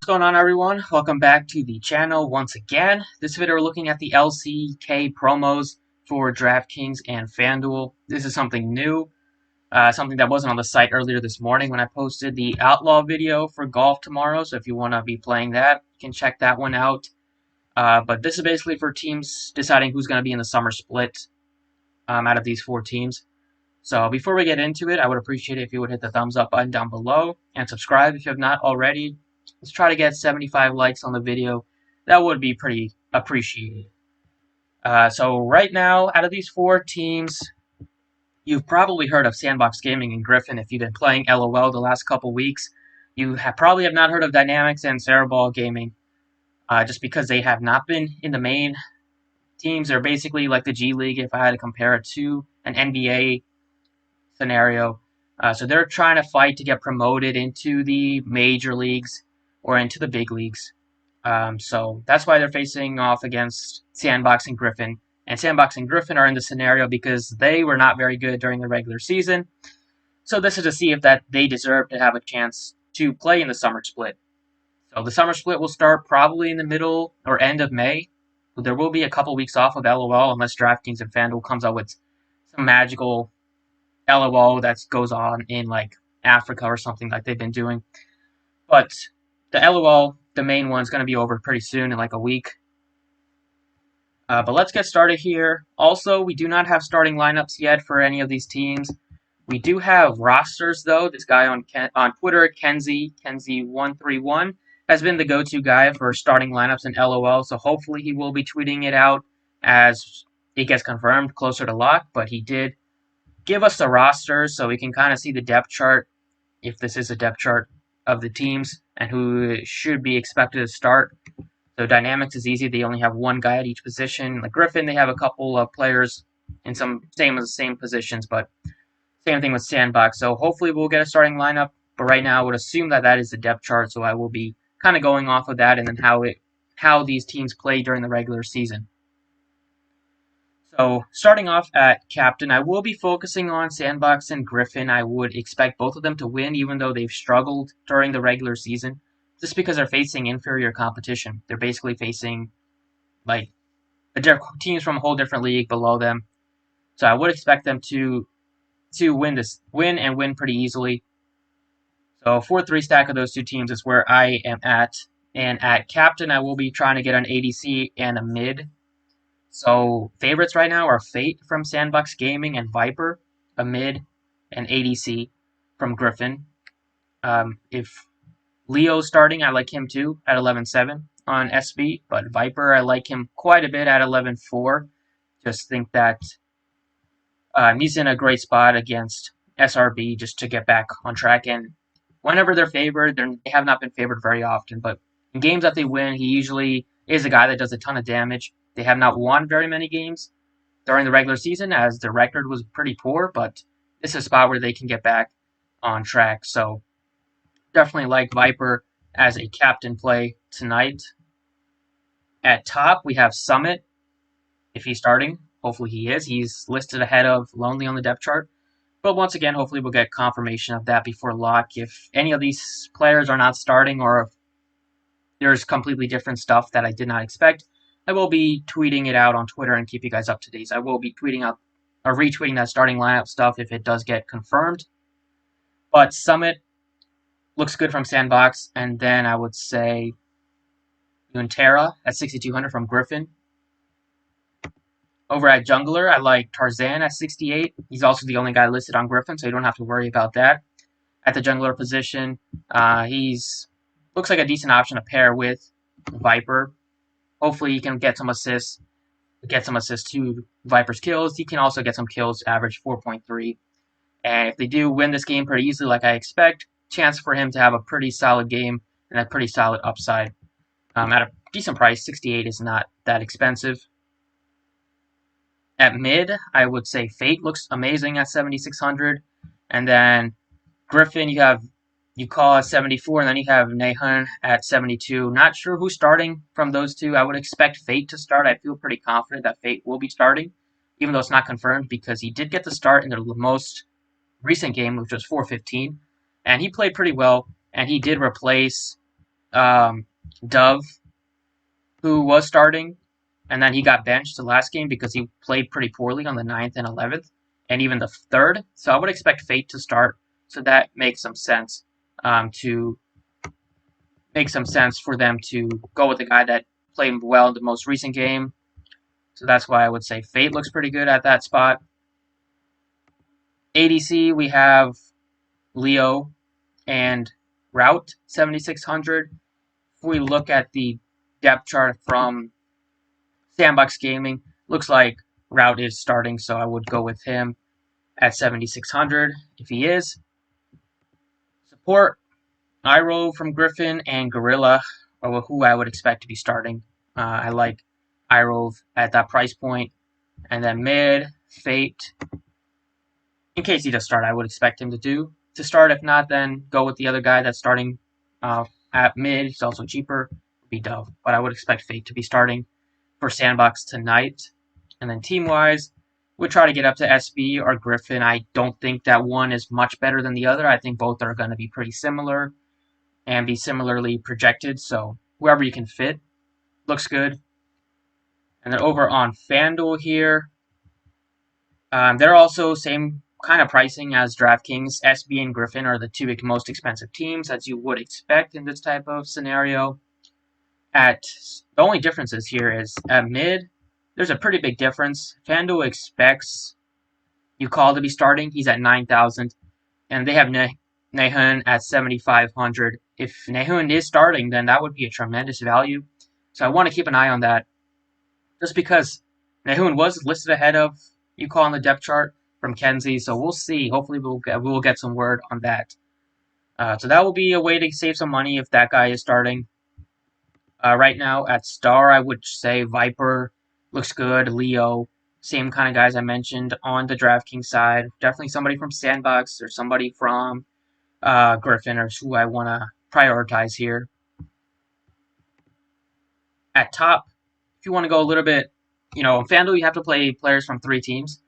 Going on, everyone? Welcome back to the channel once again. This video we're looking at the LCK promos for Draftkings and Fanduel. This is something new, something that wasn't on the site earlier this morning when I posted the Outlaw video for golf tomorrow. So if you want to be playing that, you can check that one out. But this is basically for teams deciding who's going to be in the summer split out of these four teams. So before we get into it, I would appreciate it if you would hit the thumbs up button down below and subscribe if you have not already. Let's try to get 75 likes on the video. That would be pretty appreciated. So right now, out of these four teams, you've probably heard of Sandbox Gaming and Griffin if you've been playing LOL the last couple weeks. You probably have not heard of Dynamics and Cerebral Gaming, just because they have not been in the main teams. They're basically like the G League if I had to compare it to an NBA scenario. So they're trying to fight to get promoted into the major leagues or into the big leagues. So that's why they're facing off against Sandbox and Griffin. And Sandbox and Griffin are in the scenario because they were not very good during the regular season. So this is to see if that they deserve to have a chance to play in the summer split. So the summer split will start probably in the middle or end of May. There will be a couple weeks off of LOL unless Draftkings and Fanduel comes out with some magical LOL that goes on in like Africa or something like they've been doing. But the LOL, the main one, is going to be over pretty soon in like a week. But let's get started here. Also, we do not have starting lineups yet for any of these teams. We do have rosters though. This guy on Twitter, Kenzie131, has been the go-to guy for starting lineups in LOL. So hopefully he will be tweeting it out as it gets confirmed closer to lock. But he did give us the rosters so we can kind of see the depth chart, if this is a depth chart of the teams and who should be expected to start. So Dynamics is easy. They only have one guy at each position. Like Griffin, they have a couple of players in some same positions, but same thing with Sandbox. So hopefully we'll get a starting lineup, but right now I would assume that that is the depth chart, so I will be kind of going off of that and then how these teams play during the regular season. So, starting off at captain, I will be focusing on Sandbox and Griffin. I would expect both of them to win, even though they've struggled during the regular season, just because they're facing inferior competition. They're basically facing, like, teams from a whole different league below them. So I would expect them to win pretty easily. So 4-3 stack of those two teams is where I am at. And at captain, I will be trying to get an ADC and a mid. So favorites right now are Fate from Sandbox Gaming and Viper, a mid, and ADC from Griffin. If Leo's starting, I like him too at 11-7 on SB, but Viper, I like him quite a bit at 11-4. Just think that he's in a great spot against SRB just to get back on track. And whenever they're favored, they have not been favored very often, but in games that they win, he usually is a guy that does a ton of damage. They have not won very many games during the regular season as their record was pretty poor, but this is a spot where they can get back on track. So definitely like Viper as a captain play tonight. At top, we have Summit. If he's starting, hopefully he is. He's listed ahead of Lonely on the depth chart. But once again, hopefully we'll get confirmation of that before lock. If any of these players are not starting or if there's completely different stuff that I did not expect, I will be tweeting it out on Twitter and keep you guys up to date. I will be tweeting out or retweeting that starting lineup stuff if it does get confirmed. But Summit looks good from Sandbox, and then I would say Yuntera at 6,200 from Griffin. Over at Jungler, I like Tarzan at 68. He's also the only guy listed on Griffin, so you don't have to worry about that. At the Jungler position, he's looks like a decent option to pair with Viper. Hopefully he can get some assists to Viper's kills. He can also get some kills, average 4.3. And if they do win this game pretty easily like I expect, chance for him to have a pretty solid game and a pretty solid upside. At a decent price, 68 is not that expensive. At mid, I would say Fate looks amazing at 7,600. And then Griffin, you call at 74, and then you have Nahun at 72. Not sure who's starting from those two. I would expect Fate to start. I feel pretty confident that Fate will be starting, even though it's not confirmed, because he did get the start in the most recent game, which was 4-15, and he played pretty well, and he did replace Dove, who was starting, and then he got benched the last game because he played pretty poorly on the 9th and 11th, and even the 3rd. So I would expect Fate to start. So that makes some sense to make some sense for them to go with the guy that played well in the most recent game. So that's why I would say Fate looks pretty good at that spot. ADC, we have Leo and Route 7600. If we look at the depth chart from Sandbox Gaming, looks like Route is starting, so I would go with him at 7600 if he is. Support, Iroh from Griffin and Gorilla are who I would expect to be starting. I like Iroh at that price point. And then mid, Fate. In case he does start, I would expect him to start. If not, then go with the other guy that's starting at mid. He's also cheaper. Be Dove. But I would expect Fate to be starting for Sandbox tonight. And then team-wise, we'll try to get up to SB or Griffin. I don't think that one is much better than the other. I think both are going to be pretty similar and be similarly projected. So whoever you can fit looks good. And then over on Fanduel here, they're also same kind of pricing as DraftKings. SB and Griffin are the two most expensive teams, as you would expect in this type of scenario. The only differences here is at mid, there's a pretty big difference. FanDuel expects Yukal to be starting. He's at 9,000, and they have Nahun at 7,500. If Nahun is starting, then that would be a tremendous value. So I want to keep an eye on that, just because Nahun was listed ahead of Yukal on the depth chart from Kenzie. So we'll see. Hopefully we'll get some word on that. So that will be a way to save some money if that guy is starting. Right now at Star, I would say Viper looks good. Leo, same kind of guys I mentioned on the DraftKings side. Definitely somebody from Sandbox or somebody from Griffin or who I want to prioritize here. At top, if you want to go a little bit, in FanDuel you have to play players from 3 teams.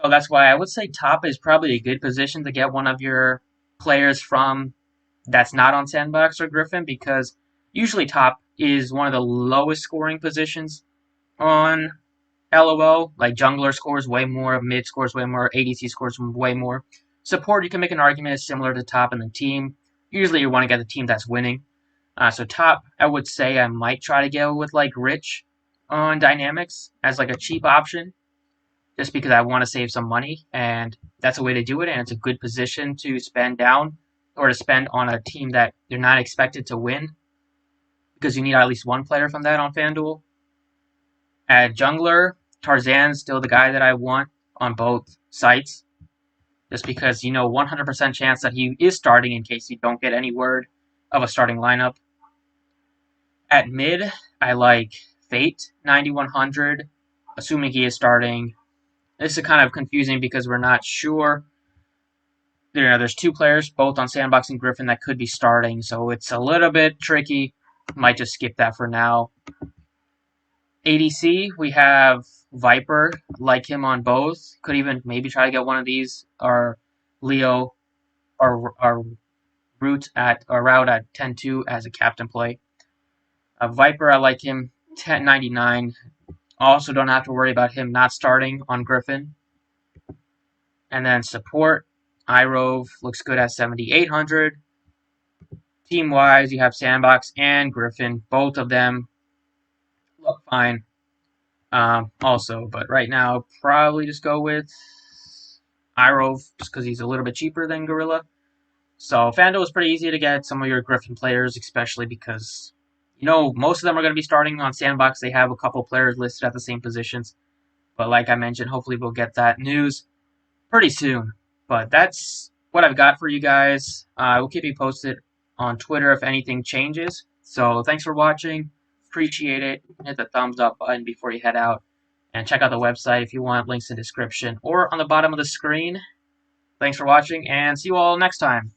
So that's why I would say top is probably a good position to get one of your players from that's not on Sandbox or Griffin, because usually top is one of the lowest scoring positions on LOL. Like jungler scores way more, mid scores way more, ADC scores way more. Support, you can make an argument, is similar to top in the team. Usually you want to get the team that's winning. So top, I would say I might try to go with like Rich on Dynamics as like a cheap option, just because I want to save some money, and that's a way to do it, and it's a good position to spend down or to spend on a team that you're not expected to win, because you need at least one player from that on FanDuel. At jungler, Tarzan's still the guy that I want on both sites, just because 100% chance that he is starting in case you don't get any word of a starting lineup. At mid, I like Fate 9100, assuming he is starting. This is kind of confusing because we're not sure. There's 2 players, both on Sandbox and Griffin, that could be starting, so it's a little bit tricky. Might just skip that for now. ADC, we have Viper, like him on both. Could even maybe try to get one of these, or Leo, or Route at 10-2 as a captain play. Viper, I like him 10.99. Also, don't have to worry about him not starting on Griffin. And then support, Iroh looks good at 7,800. Team-wise, you have Sandbox and Griffin. Both of them look fine. Also, but right now, probably just go with Iroh just because he's a little bit cheaper than Gorilla. So FanDuel is pretty easy to get some of your Griffin players, especially because most of them are going to be starting on Sandbox. They have a couple players listed at the same positions. But like I mentioned, hopefully we'll get that news pretty soon. But that's what I've got for you guys. I will keep you posted on Twitter if anything changes. So thanks for watching. Appreciate it. Hit the thumbs up button before you head out. And check out the website if you want. Links in the description or on the bottom of the screen. Thanks for watching, and see you all next time.